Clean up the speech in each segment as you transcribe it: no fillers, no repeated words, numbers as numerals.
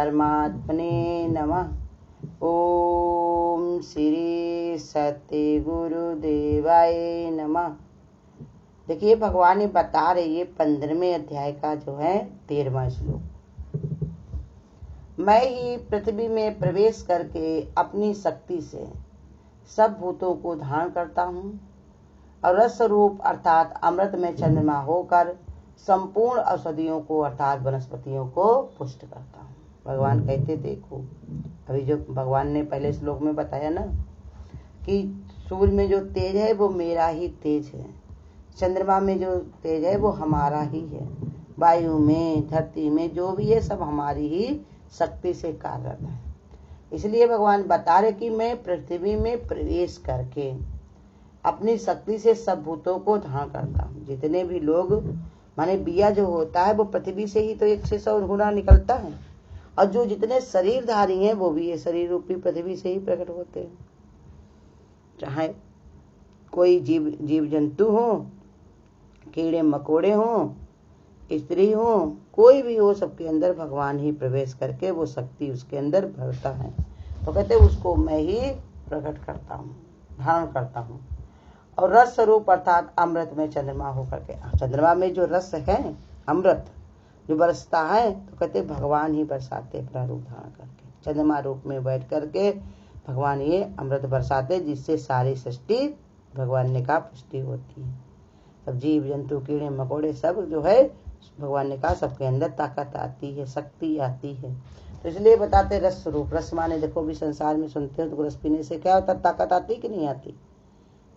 परमात्मने नमः। ओम श्री सत्य गुरुदेवाय नमः। देखिए भगवान ये बता रहे, ये 15वें अध्याय का जो है 13वां श्लोक। मैं ही पृथ्वी में प्रवेश करके अपनी शक्ति से सब भूतों को धारण करता हूँ और रस रूप अर्थात अमृत में चंद्रमा होकर संपूर्ण औषधियों को अर्थात वनस्पतियों को पुष्ट करता हूँ। भगवान कहते देखो, अभी जो भगवान ने पहले श्लोक में बताया ना कि सूर्य में जो तेज है वो मेरा ही तेज है, चंद्रमा में जो तेज है वो हमारा ही है, वायु में धरती में जो भी है सब हमारी ही शक्ति से कार्यरत है। इसलिए भगवान बता रहे कि मैं पृथ्वी में प्रवेश करके अपनी शक्ति से सब भूतों को धारण करता हूँ। जितने भी लोग माने बिया जो होता है वो पृथ्वी से ही तो 100 गुना निकलता है, और जो जितने शरीरधारी हैं वो भी ये शरीर रूपी पृथ्वी से ही प्रकट होते हैं। चाहे कोई जीव जंतु हो, कीड़े मकोड़े हो, स्त्री हो, कोई भी हो, सबके अंदर भगवान ही प्रवेश करके वो शक्ति उसके अंदर भरता है। तो कहते उसको मैं ही प्रकट करता हूँ, धारण करता हूँ। और रस स्वरूप अर्थात अमृत में चंद्रमा होकर के, चंद्रमा में जो रस है अमृत जो बरसता है, तो कहते भगवान ही बरसाते अपना रूप धारण करके, चंद्रमा रूप में बैठ करके भगवान ये अमृत बरसाते, जिससे सारी सृष्टि भगवान ने कहा पुष्टि होती है। सब जीव जंतु कीड़े मकोड़े सब जो है भगवान ने कहा सबके अंदर ताकत आती है, शक्ति आती है। तो इसलिए बताते रस स्वरूप। रस माने देखो भी संसार में सुनते हो तो रस पीने से क्या होता, ताकत आती कि नहीं आती,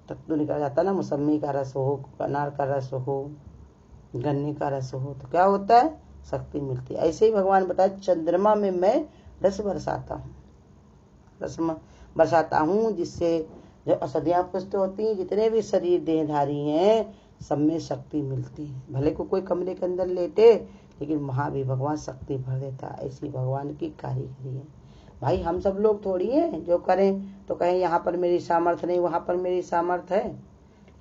तत्व निकल जाता ना। मौसमी का रस हो, अनार का रस हो, गन्ने का रस हो, तो क्या होता है, शक्ति मिलती है। ऐसे ही भगवान बताए चंद्रमा में मैं रस बरसाता हूँ, रस बरसाता हूँ, जिससे जो औषधियाँ पुष्ट होती हैं, जितने भी शरीर देहधारी हैं सब में शक्ति मिलती है। भले को कोई कमरे के अंदर लेटे, लेकिन वहाँ भी भगवान शक्ति भर देता है। ऐसी भगवान की कारीगरी है। भाई हम सब लोग थोड़ी हैं जो करें तो कहें यहाँ पर मेरी सामर्थ्य नहीं, वहाँ पर मेरी सामर्थ्य है,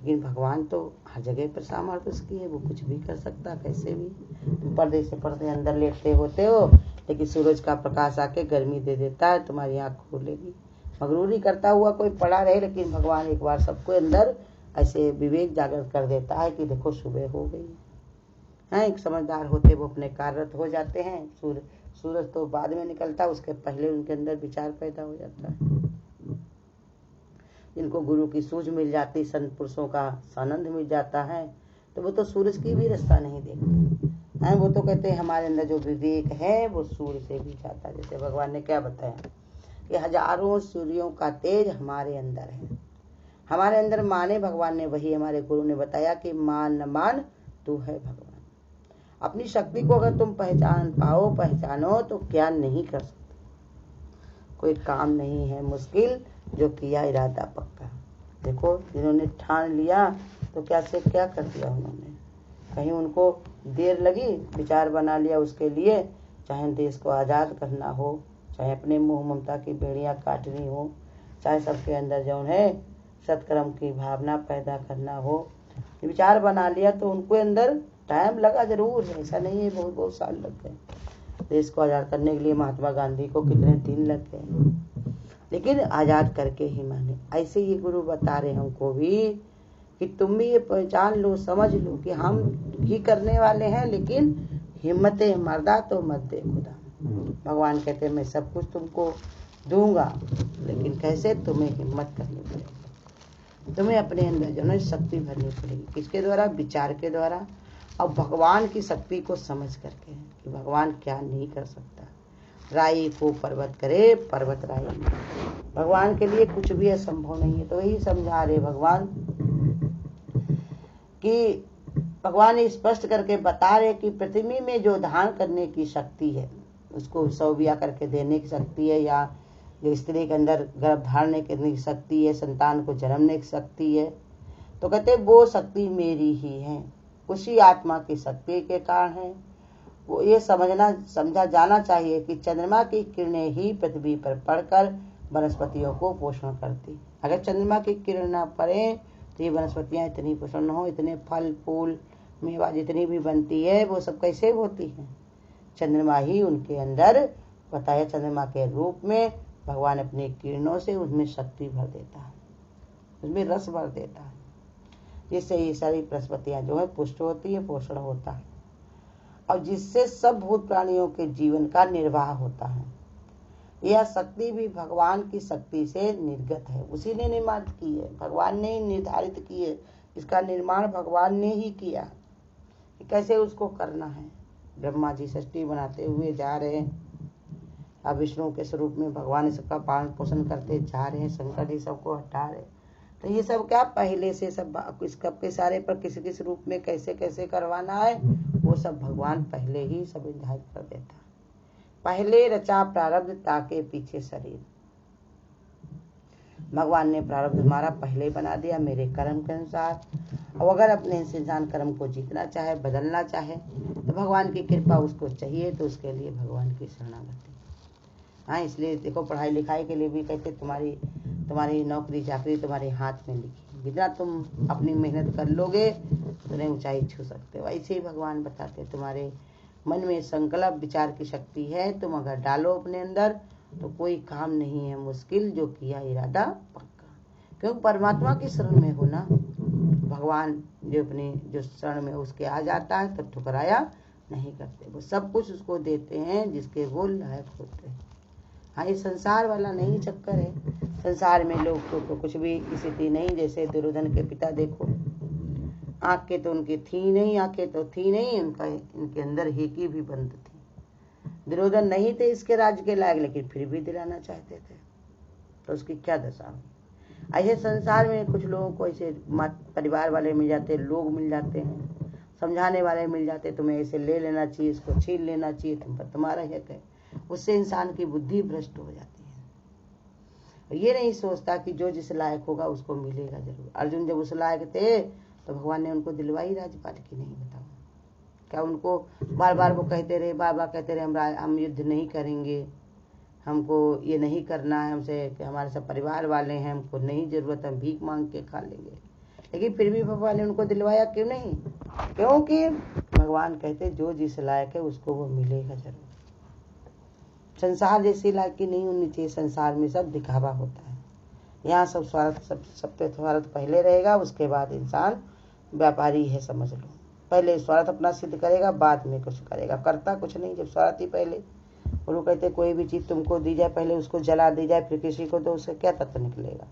लेकिन भगवान तो हर जगह पर सामर्थ्य उसकी है, वो कुछ भी कर सकता है कैसे भी। तुम पर्दे से पर्दे अंदर लेटते होते हो, लेकिन सूरज का प्रकाश आके गर्मी दे देता है, तुम्हारी आँख खोलेगी। मगरूरी करता हुआ कोई पड़ा रहे, लेकिन भगवान एक बार सबको अंदर ऐसे विवेक जागृत कर देता है कि देखो सुबह हो गई है। एक समझदार होते वो अपने कार्यरत हो जाते हैं। सूरज तो बाद में निकलता, उसके पहले उनके अंदर विचार पैदा हो जाता है। जिनको गुरु की सूझ मिल जाती, संत पुरुषों का आनंद मिल जाता है, तो वो तो सूरज की भी रास्ता नहीं देखते हैं। वो तो कहते हैं हमारे अंदर जो विवेक है वो सूर्य से भी जाता है। जैसे भगवान ने क्या बताया कि हजारों सूर्यों का तेज हमारे अंदर है। हमारे अंदर माने भगवान ने, वही हमारे गुरु ने बताया कि मान न मान तू है भगवान। अपनी शक्ति को अगर तुम पहचानो तो क्या नहीं कर सकते। कोई काम नहीं है मुश्किल जो किया इरादा पक्का। देखो जिन्होंने ठान लिया तो क्या से क्या कर दिया उन्होंने। कहीं उनको देर लगी, विचार बना लिया उसके लिए, चाहे देश को आज़ाद करना हो, चाहे अपने मोह ममता की बेड़ियां काटनी हो, चाहे सबके अंदर जो है सत्कर्म की भावना पैदा करना हो, विचार बना लिया तो उनके अंदर टाइम लगा जरूर है, ऐसा नहीं है बहुत साल लग गए। देश को आज़ाद करने के लिए महात्मा गांधी को कितने दिन लग गए, लेकिन आज़ाद करके ही माने। ऐसे ही गुरु बता रहे हमको भी कि तुम भी ये पहचान लो, समझ लो कि हम ही करने वाले हैं, लेकिन हिम्मतें मर्दा तो मत दे खुदा। भगवान कहते मैं सब कुछ तुमको दूंगा, लेकिन कैसे, तुम्हें हिम्मत करनी पड़ेगी, तुम्हें अपने अंदर जो है शक्ति भरनी पड़ेगी। किसके द्वारा, विचार के द्वारा, और भगवान की शक्ति को समझ करके कि भगवान क्या नहीं कर सकता। राई को पर्वत करे, पर्वत राई। भगवान के लिए कुछ भी असंभव नहीं है। तो यही समझा रहे भगवान कि भगवान स्पष्ट करके बता रहे कि पृथ्वी में जो धारण करने की शक्ति है, उसको सौविया करके देने की शक्ति है, या जो स्त्री के अंदर गर्भ धारने की शक्ति है, संतान को जन्मने की शक्ति है, तो कहते वो शक्ति मेरी ही है, उसी आत्मा की शक्ति के कारण है। वो ये समझा जाना चाहिए कि चंद्रमा की किरणें ही पृथ्वी पर पड़कर वनस्पतियों को पोषण करती। अगर चंद्रमा की किरण न पड़े तो ये वनस्पतियाँ इतनी पोषण न हो, इतने फल फूल मेवा जितनी भी बनती है वो सब कैसे होती है। चंद्रमा ही उनके अंदर बताया चंद्रमा के रूप में भगवान अपनी किरणों से उसमें शक्ति भर देता है, उसमें रस भर देता है, जिससे ये सारी वनस्पतियां जो है पुष्ट होती है, पोषण होता है, और जिससे सब भूत प्राणियों के जीवन का निर्वाह होता है। यह शक्ति भी भगवान की शक्ति से निर्गत है, उसी ने निर्माण की है, भगवान ने ही निर्धारित की है, इसका निर्माण भगवान ने ही किया कि कैसे उसको करना है। ब्रह्मा जी सृष्टि बनाते हुए जा रहे हैं, अब विष्णु के स्वरूप में भगवान सबका पालन पोषण करते जा रहे हैं, शंकर जी सबको हटा रहे। तो ये सब क्या पहले से सब इस कब के सारे पर किस किस रूप में कैसे कैसे करवाना है वो सब भगवान पहले ही सब निर्धारित कर देता है। पहले रचा प्रारब्ध ताके पीछे शरीर, भगवान ने प्रारब्ध हमारा पहले बना दिया मेरे कर्म के अनुसार। और अगर अपने इस इंसान कर्म को जीतना चाहे, बदलना चाहे, तो भगवान की कृपा उसको चाहिए, तो उसके लिए भगवान की शरणागति। हाँ, इसलिए देखो पढ़ाई लिखाई के लिए भी कहते तुम्हारी नौकरी चाकरी तुम्हारे हाथ में लिखी, जितना तुम अपनी मेहनत कर लोगे उतने ऊंचाई छू सकते हो। ऐसे ही भगवान बताते तुम्हारे मन में संकल्प विचार की शक्ति है, तुम अगर डालो अपने अंदर तो कोई काम नहीं है मुश्किल, जो किया इरादा पक्का। क्योंकि परमात्मा की शरण में हो ना, भगवान जो अपने जो शरण में उसके आ जाता है तो ठुकराया नहीं करते, वो सब कुछ उसको देते हैं जिसके वो लायक होते हैं। हाँ, ये संसार वाला नहीं चक्कर है, संसार में लोग तो कुछ भी स्थिति नहीं। जैसे दुर्योधन के पिता देखो, आंखें तो उनकी थी नहीं, आंखें तो थी नहीं, उनका इनके अंदर हेकी भी बंद थी। दुर्योधन नहीं थे इसके राज्य के लायक, लेकिन फिर भी दिलाना चाहते थे, तो उसकी क्या दशा हुई। ऐसे संसार में कुछ लोगों को ऐसे परिवार वाले मिल जाते, लोग मिल जाते हैं, समझाने वाले मिल जाते, तुम्हें ऐसे ले लेना चाहिए, इसको छीन लेना चाहिए, तुम पर तुम्हारा हक है। उससे इंसान की बुद्धि भ्रष्ट हो जाती है। ये नहीं सोचता कि जो जिस लायक होगा उसको मिलेगा जरूर। अर्जुन जब उस लायक थे तो भगवान ने उनको दिलवाई राजपाट की, नहीं बताओ क्या उनको बार बार वो कहते रहे, बार बार कहते रहे हम युद्ध नहीं करेंगे, हमको ये नहीं करना है, हमसे हमारे सब परिवार वाले हैं, हमको नहीं जरूरत, हम भीख मांग के खा लेंगे। लेकिन फिर भी भगवान ने उनको दिलवाया क्यों नहीं? क्योंकि भगवान कहते जो जिस लायक है उसको वो मिलेगा जरूर। संसार जैसी लायक की नहीं होनी चाहिए, संसार में सब दिखावा होता है। यहाँ सब स्वार्थ, सब पे स्वार्थ पहले रहेगा, उसके बाद इंसान व्यापारी है समझ लो। पहले स्वार्थ अपना सिद्ध करेगा, बाद में कुछ करेगा, करता कुछ नहीं जब स्वार्थ ही पहले। और वो कहते कोई भी चीज तुमको दी जाए पहले उसको जला दी जाए, फिर किसी को, तो उससे क्या तत्व निकलेगा।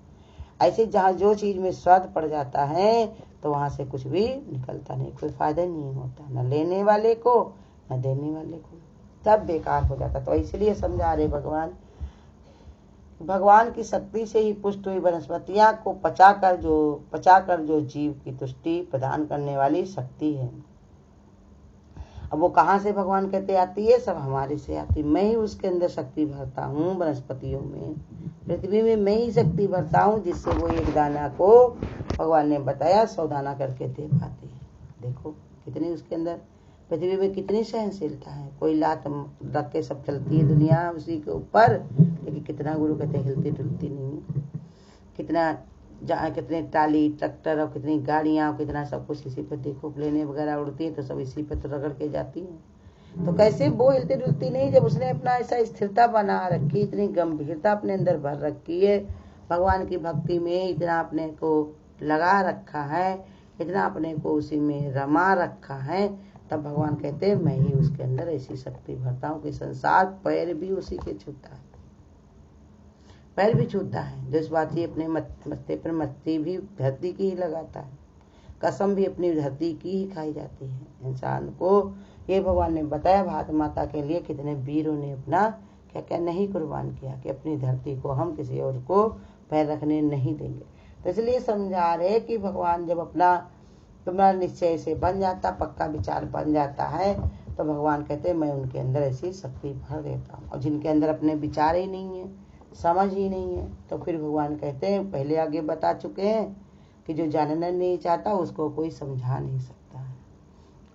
ऐसे जहाँ जो चीज में स्वार्थ पड़ जाता है तो वहां से कुछ भी निकलता नहीं, कोई फायदा नहीं होता, न लेने वाले को न देने वाले को, सब बेकार हो जाता। तो इसलिए समझा रहे भगवान की शक्ति से ही पुष्ट हुई वनस्पतियां को पचाकर जो जीव की तुष्टि प्रदान करने वाली शक्ति है। अब वो कहाँ से भगवान कहते आती है? सब हमारे से आती। मैं ही उसके अंदर शक्ति भरता हूँ, वनस्पतियों में, पृथ्वी में मैं ही शक्ति भरता हूँ, जिससे वो एक दाना को भगवान ने बताया 100 दाना करके दे पाती है। देखो कितनी उसके अंदर, पृथ्वी में कितनी सहनशीलता है। कोई लात रख के सब चलती है दुनिया उसी के ऊपर, लेकिन कितना गुरु कहते हिलती डुलती नहीं। कितने ट्राली ट्रैक्टर और कितनी गाड़ियां और कितना सब कुछ इसी पर। देखो प्लेनें वगैरह उड़ती है तो सब इसी पर तो रगड़ के जाती हैं। तो कैसे वो हिलती डुलती नहीं, जब उसने अपना ऐसा स्थिरता बना रखी, इतनी गंभीरता अपने अंदर भर रखी है, भगवान की भक्ति में इतना अपने को लगा रखा है, इतना अपने को उसी में रमा रखा है, तब भगवान कहते हैं मैं ही उसके अंदर ऐसी शक्ति भरता हूँ कि संसार पैर भी उसी के छूता है, पैर भी छूता है। जिस बात ही अपने मत्थे पर मस्ती भी धरती की ही लगाता है, कसम भी अपनी धरती की ही खाई जाती है। इंसान को ये भगवान ने बताया, भारत माता के लिए कितने वीरों ने अपना क्या क्या नहीं कुर्बान किया कि अपनी धरती को हम किसी और को पैर रखने नहीं देंगे। तो इसलिए समझा रहे कि भगवान जब अपना तुम्हारा निश्चय से बन जाता, पक्का विचार बन जाता है, तो भगवान कहते हैं मैं उनके अंदर ऐसी शक्ति भर देता हूँ। और जिनके अंदर अपने विचार ही नहीं है, समझ ही नहीं है, तो फिर भगवान कहते हैं, पहले आगे बता चुके हैं कि जो जानना नहीं चाहता उसको कोई समझा नहीं सकता है।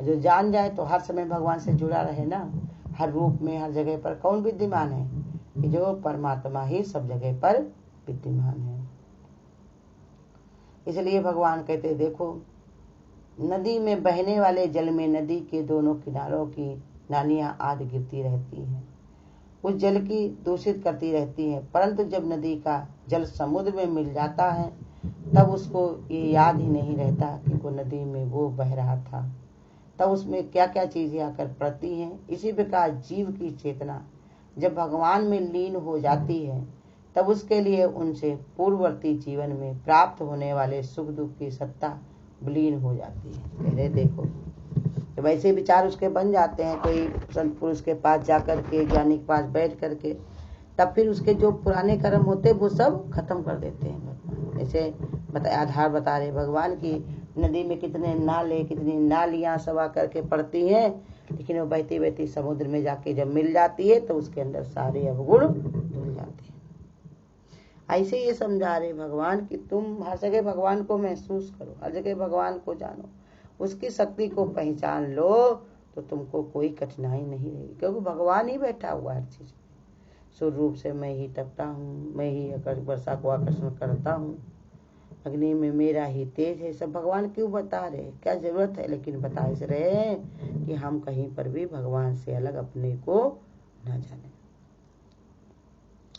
जो जान जाए तो हर समय भगवान से जुड़ा रहे ना, हर रूप में हर जगह पर। कौन विद्यमान है? कि जो परमात्मा ही सब जगह पर विद्यमान है। इसलिए भगवान कहते देखो, नदी में बहने वाले जल में नदी के दोनों किनारों की नालियां आदि गिरती रहती हैं, उस जल की दूषित करती रहती है, परंतु जब नदी का जल समुद्र में मिल जाता है तब उसको ये याद ही नहीं रहता कि वो नदी में वो बह रहा था, तब उसमें क्या क्या चीजें आकर पड़ती हैं। इसी प्रकार जीव की चेतना जब भगवान में लीन हो जाती है तब उसके लिए उनसे पूर्ववर्ती जीवन में प्राप्त होने वाले सुख दुख की सत्ता विलीन हो जाती है। पहले देखो तो वैसे विचार उसके बन जाते हैं, कोई संत पुरुष के पास जाकर के, ज्ञानी के पास बैठ करके, तब फिर उसके जो पुराने कर्म होते हैं वो सब खत्म कर देते हैं भगवान। जैसे आधार बता रहे भगवान की नदी में कितने नाले, कितनी नालियां सब आकर के पड़ती हैं, लेकिन वो बहती बहती समुद्र में जाके जब मिल जाती है तो उसके अंदर सारे अवगुण धुल जाते हैं। ऐसे ये समझा रहे भगवान कि तुम हर जगह भगवान को महसूस करो, हर जगह भगवान को जानो, उसकी शक्ति को पहचान लो तो तुमको कोई कठिनाई नहीं रहेगी, क्योंकि भगवान ही बैठा हुआ हर चीज में। सूर्य रूप से मैं ही तपता हूँ, मैं ही वर्षा को आकर्षण करता हूँ, अग्नि में मेरा ही तेज है। सब भगवान क्यों बता रहे, क्या जरूरत है, लेकिन बता इस रहे हैं कि हम कहीं पर भी भगवान से अलग अपने को न जाने।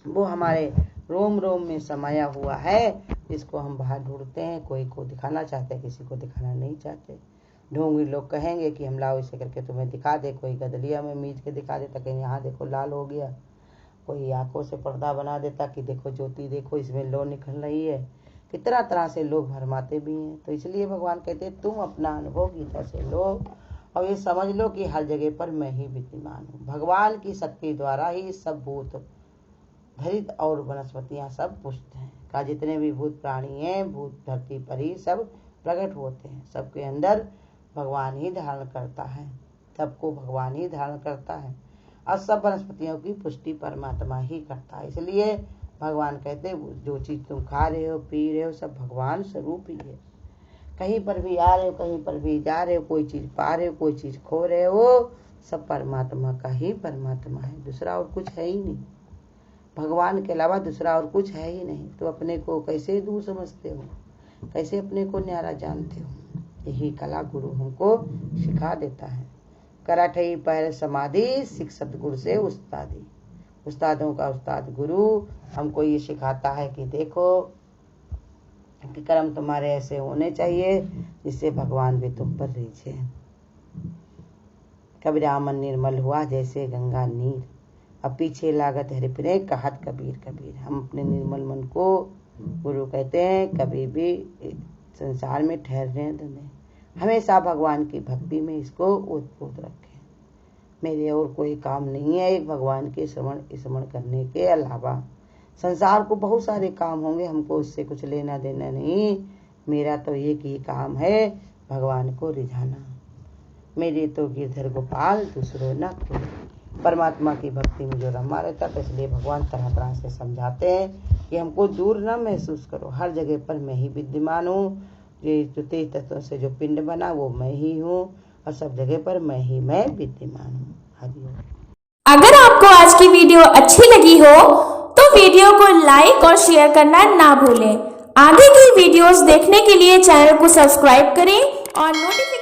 वो हमारे रोम रोम में समाया हुआ है, जिसको हम बाहर ढूंढते हैं। कोई को दिखाना चाहते हैं, किसी को दिखाना नहीं चाहते। ढोंगी लोग कहेंगे कि हम लाओ इसे करके तुम्हें दिखा दे, कोई गदलिया में मीच के दिखा देता, कहीं यहाँ देखो लाल हो गया, कोई आंखों से पर्दा बना देता कि देखो ज्योति देखो इसमें लो निकल रही है। कितना तरह से लोग भरमाते भी हैं। तो इसलिए भगवान कहते हैं तुम अपना अनुभव गीता से लो और ये समझ लो कि हर जगह पर मैं ही विद्यमान हूँ। भगवान की शक्ति द्वारा ही सब भूत धरित और वनस्पतियां सब पुष्ट हैं, का जितने भी भूत प्राणी हैं, भूत धरती पर ही सब प्रकट होते हैं। सबके अंदर भगवान ही धारण करता है, सबको भगवान ही धारण करता है और सब वनस्पतियों की पुष्टि परमात्मा ही करता है। इसलिए भगवान कहते हैं जो चीज तुम खा रहे हो, पी रहे हो, सब भगवान स्वरूप ही है। कहीं पर भी आ रहे हो, कहीं पर भी जा रहे हो, कोई चीज पा रहे हो, कोई चीज खो रहे हो, सब परमात्मा का ही परमात्मा है, दूसरा और कुछ है ही नहीं। भगवान के अलावा दूसरा और कुछ है ही नहीं। तो अपने को कैसे दूर समझते हो, कैसे अपने को न्यारा जानते हो? यही कला गुरु हमको सिखा देता है। कराठई पैर समाधि सिख सतगुरु से उस्तादी। उस्तादों का उस्ताद गुरु हमको ये सिखाता है कि देखो कि कर्म तुम्हारे ऐसे होने चाहिए जिससे भगवान भी तुम पर रीझे। कबीरा मन निर्मल हुआ जैसे गंगा नीर, अब पीछे लागत हरि फिरे कहत कबीर कबीर। हम अपने निर्मल मन को गुरु कहते हैं कभी भी संसार में ठहरने दें, हमेशा भगवान की भक्ति में इसको ओतप्रोत रखें। मेरे और कोई काम नहीं है एक भगवान के स्मरण करने के अलावा। संसार को बहुत सारे काम होंगे, हमको उससे कुछ लेना देना नहीं। मेरा तो एक ही काम है भगवान को रिझाना। मेरे तो गिरधर गोपाल दूसरों न कोई। परमात्मा की भक्ति में जो रमा रहता है, इसलिए भगवान तरह तरह से समझाते हैं कि हमको दूर न महसूस करो, हर जगह पर मैं ही विद्यमान हूँ। ये जो तेज तत्वों से जो पिंड बना वो मैं ही हूँ और सब जगह पर मैं विद्यमान हूँ। हरिओम। अगर आपको आज की वीडियो अच्छी लगी हो तो वीडियो को लाइक और शेयर करना ना भूलें। आगे की वीडियोस देखने के लिए चैनल को सब्सक्राइब करें और नोटिफिकेशन